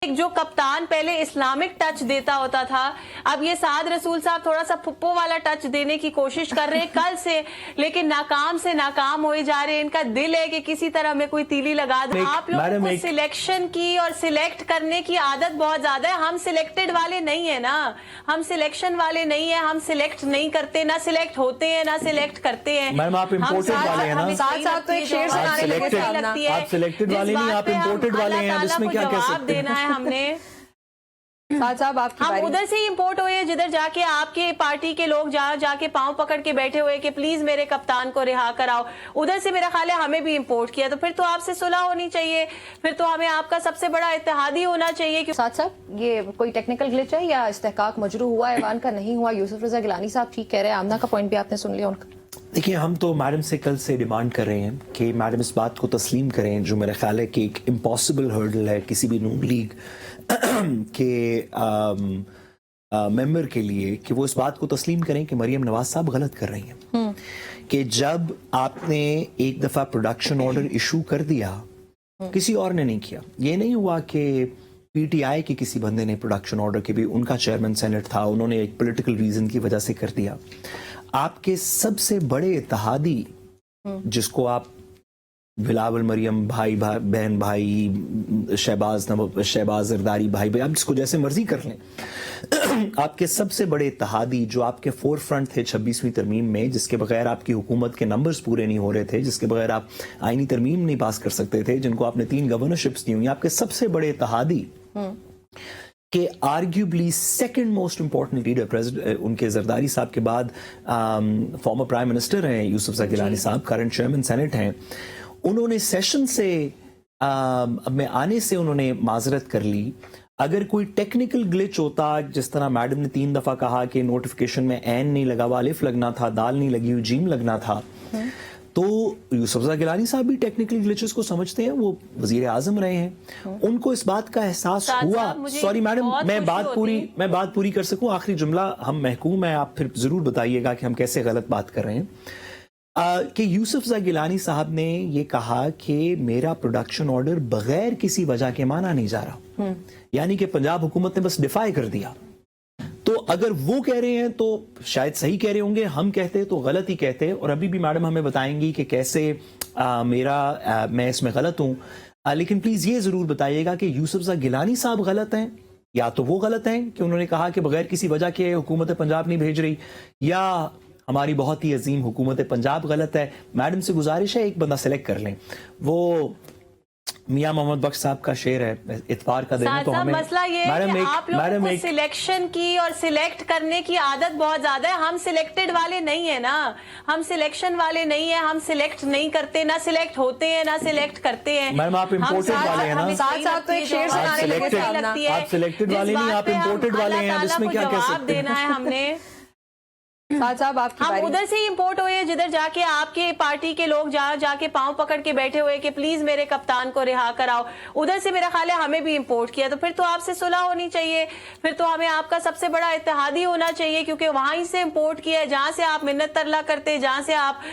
ایک جو کپتان پہلے اسلامک ٹچ دیتا ہوتا تھا، اب یہ سعد رسول صاحب تھوڑا سا پھپھو والا ٹچ دینے کی کوشش کر رہے ہیں کل سے، لیکن ناکام سے ناکام ہوئے جا رہے ہیں. ان کا دل ہے کہ کسی طرح میں کوئی تیلی لگا دیں. آپ لوگوں کو سلیکشن کی اور سلیکٹ کرنے کی عادت بہت زیادہ ہے. ہم سلیکٹڈ والے نہیں ہیں نا، ہم سلیکشن والے نہیں ہیں. ہم سلیکٹ نہیں کرتے، نہ سلیکٹ ہوتے ہیں نہ سلیکٹ کرتے ہیں. میم آپ امپورٹڈ والے ہیں نا، ساتھ ساتھ تو ایک شعر سنانے لگتی ہے. آپ سلیکٹڈ والے نہیں، آپ امپورٹڈ والے ہیں. اب اس میں کیا کہہ سکتے ہیں؟ دینا ہے ہم نے. ہم ادھر سے ہی امپورٹ ہوئے جدھر جا کے آپ کے پارٹی کے لوگ جا کے پاؤں پکڑ کے بیٹھے ہوئے کہ پلیز میرے کپتان کو رہا کراؤ. ادھر سے میرا خیال ہے ہمیں بھی امپورٹ کیا، تو پھر تو آپ سے صلح ہونی چاہیے، پھر تو ہمیں آپ کا سب سے بڑا اتحادی ہونا چاہیے. ساتھ ساتھ یہ کوئی ٹیکنیکل گلچ ہے یا استحقاق مجروح ہوا ہے ایوان کا نہیں ہوا؟ یوسف رضا گیلانی صاحب ٹھیک کہہ رہے ہیں، آمنہ کا پوائنٹ بھی آپ نے سن لیا ان کا. دیکھیے ہم تو میڈم سے کل سے ڈیمانڈ کر رہے ہیں کہ میڈم اس بات کو تسلیم کریں، جو میرا خیال ہے کہ ایک امپاسبل ہرڈل ہے کسی بھی نون لیگ کے ممبر کے لیے، کہ وہ اس بات کو تسلیم کریں کہ مریم نواز صاحب غلط کر رہی ہیں. کہ جب آپ نے ایک دفعہ پروڈکشن آرڈر ایشو کر دیا، کسی اور نے نہیں کیا. یہ نہیں ہوا کہ پی ٹی آئی کے کسی بندے نے پروڈکشن آرڈر کے بھی، ان کا چیئرمین سینٹ تھا، انہوں نے ایک پولیٹیکل ریزن کی وجہ سے کر دیا. آپ کے سب سے بڑے اتحادی، جس کو آپ بلاول مریم بھائی بہن بھائی، شہباز زرداری بھائی، آپ جس کو جیسے مرضی کر لیں، آپ کے سب سے بڑے اتحادی جو آپ کے فور فرنٹ تھے 26ویں ترمیم میں، جس کے بغیر آپ کی حکومت کے نمبرز پورے نہیں ہو رہے تھے، جس کے بغیر آپ آئینی ترمیم نہیں پاس کر سکتے تھے، جن کو آپ نے 3 گورنرشپس دی ہوئی، آپ کے سب سے بڑے اتحادی کہ arguably second most important leader ان کے زرداری صاحب کے بعد فارمر پرائم منسٹر ہیں یوسف رضا گیلانی صاحب، کرنٹ چیئرمین سینٹ ہیں. انہوں نے سیشن سے میں آنے سے انہوں نے معذرت کر لی. اگر کوئی ٹیکنیکل گلچ ہوتا، جس طرح میڈم نے 3 دفعہ کہا کہ نوٹیفیکیشن میں این نہیں لگا ہوا، الف لگنا تھا، دال نہیں لگی ہوئی، جیم لگنا تھا، تو یوسف رضا گیلانی صاحب بھی ٹیکنیکل گلچز کو سمجھتے ہیں. وہ وزیر اعظم رہے ہیں، ان کو اس بات کا احساس ہوا. سوری میڈم، میں بات پوری کر سکوں، آخری جملہ. ہم محکوم ہیں، آپ پھر ضرور بتائیے گا کہ ہم کیسے غلط بات کر رہے ہیں. کہ یوسف رضا گیلانی صاحب نے یہ کہا کہ میرا پروڈکشن آرڈر بغیر کسی وجہ کے مانا نہیں جا رہا، یعنی کہ پنجاب حکومت نے بس ڈیفائی کر دیا. تو اگر وہ کہہ رہے ہیں تو شاید صحیح کہہ رہے ہوں گے، ہم کہتے تو غلط ہی کہتے. اور ابھی بھی میڈم ہمیں بتائیں گی کہ کیسے میں اس میں غلط ہوں. لیکن پلیز یہ ضرور بتائیے گا کہ یوسف رضا گیلانی صاحب غلط ہیں، یا تو وہ غلط ہیں کہ انہوں نے کہا کہ بغیر کسی وجہ کے حکومت پنجاب نہیں بھیج رہی، یا ہماری بہت ہی عظیم حکومت پنجاب غلط ہے. میڈم سے گزارش ہے ایک بندہ سلیکٹ کر لیں. وہ میاں محمد بخش صاحب کا شعر ہے اتوار کا دن، تو ہمیں مسئلہ یہ ہے کہ آپ لوگوں کو سلیکشن کی اور سلیکٹ کرنے کی عادت بہت زیادہ ہے. ہم سلیکٹڈ والے نہیں ہیں نا، ہم سلیکشن والے نہیں ہیں. ہم سلیکٹ نہیں کرتے، نہ سلیکٹ ہوتے ہیں نہ سلیکٹ کرتے ہیں. میم آپ امپورٹڈ والے ہیں نا، ساتھ ساتھ تو ایک شعر سنانے لگتی ہے. آپ سلیکٹڈ والے نہیں، آپ امپورٹڈ والے ہیں. اب اس میں کیا کہہ سکتے ہیں؟ دینا ہے ہم نے. ہم ادھر سے ہی امپورٹ ہوئے جدھر جا کے آپ کے پارٹی کے لوگ جا کے پاؤں پکڑ کے بیٹھے ہوئے کہ پلیز میرے کپتان کو رہا کراؤ. ادھر سے میرا خیال ہے ہمیں بھی امپورٹ کیا، تو پھر تو آپ سے صلح ہونی چاہیے، پھر تو ہمیں آپ کا سب سے بڑا اتحادی ہونا چاہیے، کیونکہ وہاں ہی سے امپورٹ کیا ہے جہاں سے آپ منت ترلا کرتے، جہاں سے آپ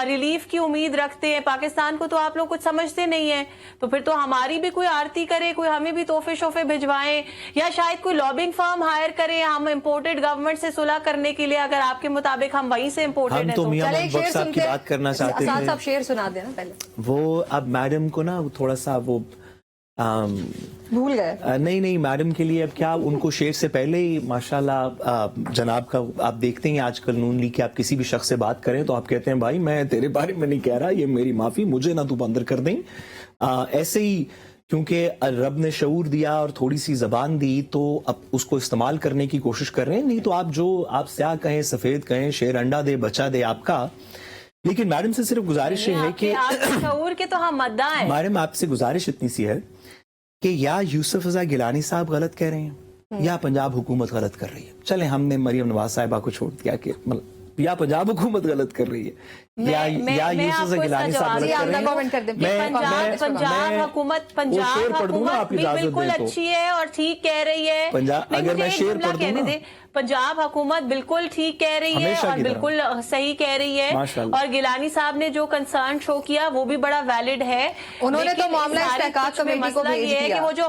ریلیف کی امید رکھتے ہیں. پاکستان کو تو آپ لوگ کچھ سمجھتے نہیں ہیں، تو پھر تو ہماری بھی کوئی آرتی کرے، کوئی ہمیں بھی تحفے شوفے بھجوائیں، یا شاید کوئی لابنگ فرم ہائر کرے ہم امپورٹڈ گورنمنٹ سے صلح کرنے کے لیے. اگر آپ کے مطابق ہم سے امپورٹڈ ہم تو میاں محمد بخش صاحب کی بات کرنا چاہتے ہیں. صاحب شعر سنا دینا پہلے. وہ اب میڈم کو نا تھوڑا سا وہ بھول گئے. نہیں میڈم کے لیے اب کیا، ان کو شعر سے پہلے ہی ماشاءاللہ جناب کا آپ دیکھتے ہیں آج کل نون لیگ کہ آپ کسی بھی شخص سے بات کریں تو آپ کہتے ہیں بھائی میں تیرے بارے میں نہیں کہہ رہا، یہ میری معافی، مجھے نہ تو بندر کر دیں. ایسے ہی کیونکہ رب نے شعور دیا اور تھوڑی سی زبان دی تو اب اس کو استعمال کرنے کی کوشش کر رہے ہیں. نہیں تو آپ سیاہ کہیں سفید کہیں، شیر انڈا دے بچہ دے آپ کا. لیکن میڈم سے صرف گزارش یہ ہے کہ شعور کے تو ہم مدعا ہیں. میڈم آپ سے گزارش اتنی سی ہے کہ یا یوسف رضا گیلانی صاحب غلط کہہ رہے ہیں یا پنجاب حکومت غلط کر رہی ہے. چلیں ہم نے مریم نواز صاحبہ کو چھوڑ دیا کہ یا پنجاب حکومت غلط کر رہی ہے یا یوسف رضا گیلانی صاحب غلط کر رہے ہیں. پنجاب حکومت بھی بالکل اچھی ہے اور ٹھیک کہہ رہی ہے. اگر میں شعر پڑھ دوں نا، پنجاب حکومت بالکل ٹھیک کہہ رہی ہے اور بالکل صحیح کہہ رہی ہے. اور گیلانی صاحب نے جو کنسرن شو کیا وہ بھی بڑا ویلڈ ہے. انہوں نے تو معاملہ استحقاق کمیٹی کو بھیج دیا. وہ جو